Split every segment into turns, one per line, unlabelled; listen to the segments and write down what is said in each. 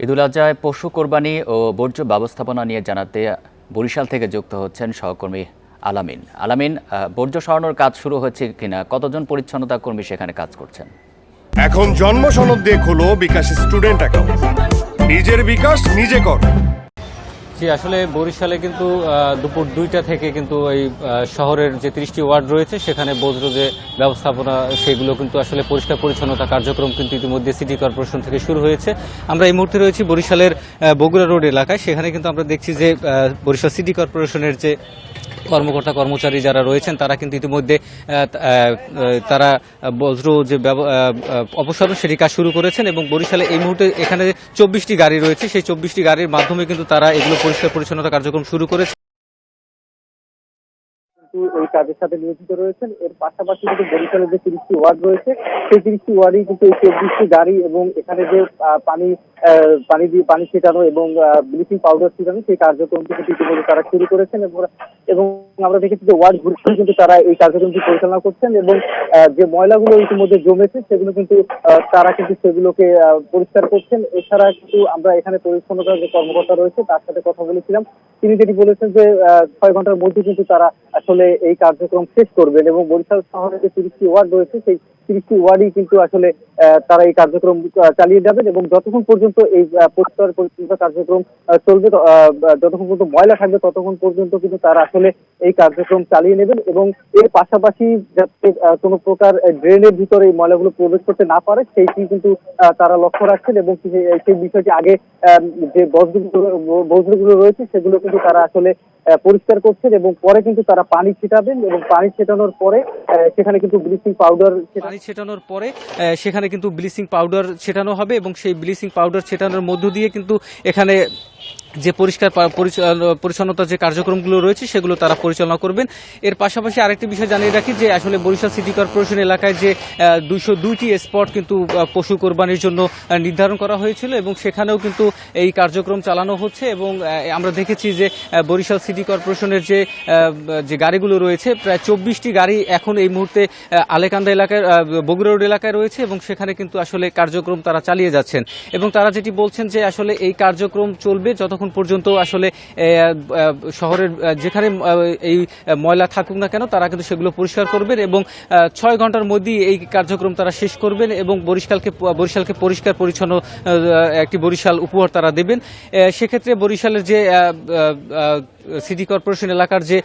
ঈদুল আজহায় পশু কোরবানি ও বর্জ্য ব্যবস্থাপনা নিয়ে জানাতে বরিশাল থেকে যুক্ত হচ্ছেন সহকর্মী আলামিন। আলামিন, বর্জ্য সরানোর কাজ শুরু হয়েছে কিনা, কতজন পরিচ্ছন্নতা কর্মী সেখানে কাজ করছেন?
এখন জন্ম সনদ দিয়ে খোলো বিকাশ স্টুডেন্ট অ্যাকাউন্ট। নিজের বিকাশ নিজে কর।
জি, আসলে বরিশালে কিন্তু দুপুর 2টা থেকে কিন্তু এই শহরের যে 30টি ওয়ার্ড রয়েছে সেখানে বজ্র যে ব্যবস্থাপনা সেগুলো কিন্তু আসলে পরিষ্কার পরিচ্ছন্নতা কার্যক্রম কিন্তু ইতিমধ্যে সিটি কর্পোরেশন থেকে শুরু হয়েছে। আমরা এই মুহূর্তে রয়েছি বরিশালের বগুড়া রোড এলাকায়। সেখানে কিন্তু আমরা দেখছি যে বরিশাল সিটি কর্পোরেশনের যে কর্মকর্তা কর্মচারী যারা রয়েছেন তারা কিন্তু ইতিমধ্যে তারা বজ্র যে অপসারণ সেটি কাজ শুরু করেছেন এবং বরিশালে এই মুহূর্তে এখানে 24টি গাড়ি রয়েছে, সেই 24টি গাড়ির মাধ্যমে কিন্তু তারা এগুলো পরিষ্কার পরিচ্ছন্নতা কার্যক্রম শুরু করেছে।
এই কাজের সাথে নিয়োজিত রয়েছেন। এর পাশাপাশি কিন্তু বরিশালের যে 30টি ওয়ার্ড রয়েছে সেই 30টি ওয়ার্ডই কিন্তু এই 24টি গাড়ি এবং এখানে যে পানি ছিটানো এবং ব্লিচিং পাউডার ছিটানো সেই কার্যক্রমটি কিন্তু ইতিমধ্যে তারা শুরু করেছেন এবং আমরা দেখেছি যে ওয়ার্ড ঘুরে কিন্তু তারা এই কার্যক্রমটি পরিচালনা করছেন এবং যে ময়লাগুলো ইতিমধ্যে জমেছে সেগুলো কিন্তু তারা কিন্তু সেগুলোকে পরিষ্কার করছেন। এছাড়া কিন্তু আমরা এখানে পরিচ্ছন্নতার যে কর্মকর্তা রয়েছে তার সাথে কথা বলেছিলাম। তিনি যেটি বলেছেন যে 6 ঘন্টার মধ্যে কিন্তু তারা আসলে এই কার্যক্রম শেষ করবেন এবং বরিশাল শহরে যে 30টি ওয়ার্ড রয়েছে সেই 30টি ওয়ার্ডই কিন্তু আসলে তারা এই কার্যক্রম চালিয়ে যাবেন এবং যতক্ষণ পর্যন্ত এই পরিষ্কার পরিচ্ছন্নতা কার্যক্রম চলবে, যতক্ষণ পর্যন্ত ময়লা থাকবে ততক্ষণ পর্যন্ত কিন্তু তারা আসলে এই কার্যক্রম চালিয়ে নেবেন এবং এর পাশাপাশি যাতে কোনো প্রকার ড্রেনের ভিতরে এই ময়লাগুলো প্রবেশ করতে না পারে সেইটি কিন্তু তারা লক্ষ্য রাখছেন এবং সেই বিষয়টি আগে যে বজ্রগুলো রয়েছে সেগুলো কিন্তু তারা আসলে পরিষ্কার করছেন এবং পরে কিন্তু তারা পানি ছিটাবেন এবং পানি ছিটানোর পরে সেখানে কিন্তু ব্লিচিং পাউডার
ছেটানো হবে এবং সেই ব্লিচিং পাউডার ছেটানোর মধ্য দিয়ে কিন্তু এখানে যে পরিষ্কার পরিচ্ছন্নতার যে কার্যক্রমগুলো রয়েছে সেগুলো তারা পরিচালনা করবেন। এর পাশাপাশি আরেকটি বিষয় জানিয়ে রাখি যে আসলে বরিশাল সিটি কর্পোরেশন এলাকায় যে 202টি স্পট কিন্তু পশু কোরবানির জন্য নির্ধারণ করা হয়েছিল এবং সেখানেও কিন্তু এই কার্যক্রম চালানো হচ্ছে এবং আমরা দেখেছি যে বরিশাল সিটি কর্পোরেশনের যে গাড়িগুলো রয়েছে প্রায় 24টি গাড়ি এখন এই মুহূর্তে আলেকান্দা এলাকায় বগুড়া রোড এলাকায় রয়েছে এবং সেখানে কিন্তু আসলে কার্যক্রম তারা চালিয়ে যাচ্ছেন এবং তারা যেটি বলছেন যে আসলে এই কার্যক্রম চলবে যতক্ষণ পর্যন্ত আসলে শহরের যেখানে এই ময়লা থাকুক না কেন তারা কিন্তু সেগুলো পরিষ্কার করবেন এবং 6 ঘন্টার মধ্যেই এই কার্যক্রম তারা শেষ করবেন এবং বরিশালকে পরিষ্কার পরিচ্ছন্ন একটি বরিশাল উপহার তারা দেবেন। সেক্ষেত্রে বরিশালের যে সিটি কর্পোরেশন এলাকার যে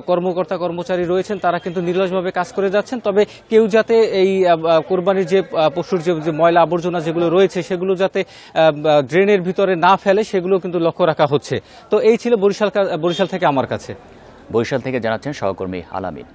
কর্মকর্তা কর্মচারী রয়েছেন তারা কিন্তু নির্লজ্জভাবে কাজ করে যাচ্ছেন, তবে কেউ যাতে এই কোরবানির যে পশুর যে ময়লা আবর্জনা যেগুলো রয়েছে সেগুলো যাতে ড্রেনের ভিতরে না ফেলে সেগুলো কিন্তু লক্ষ্য রাখা হচ্ছে। তো এই ছিল বরিশাল থেকে আমার কাছে।
বরিশাল থেকে জানাচ্ছেন সহকর্মী আলামিন।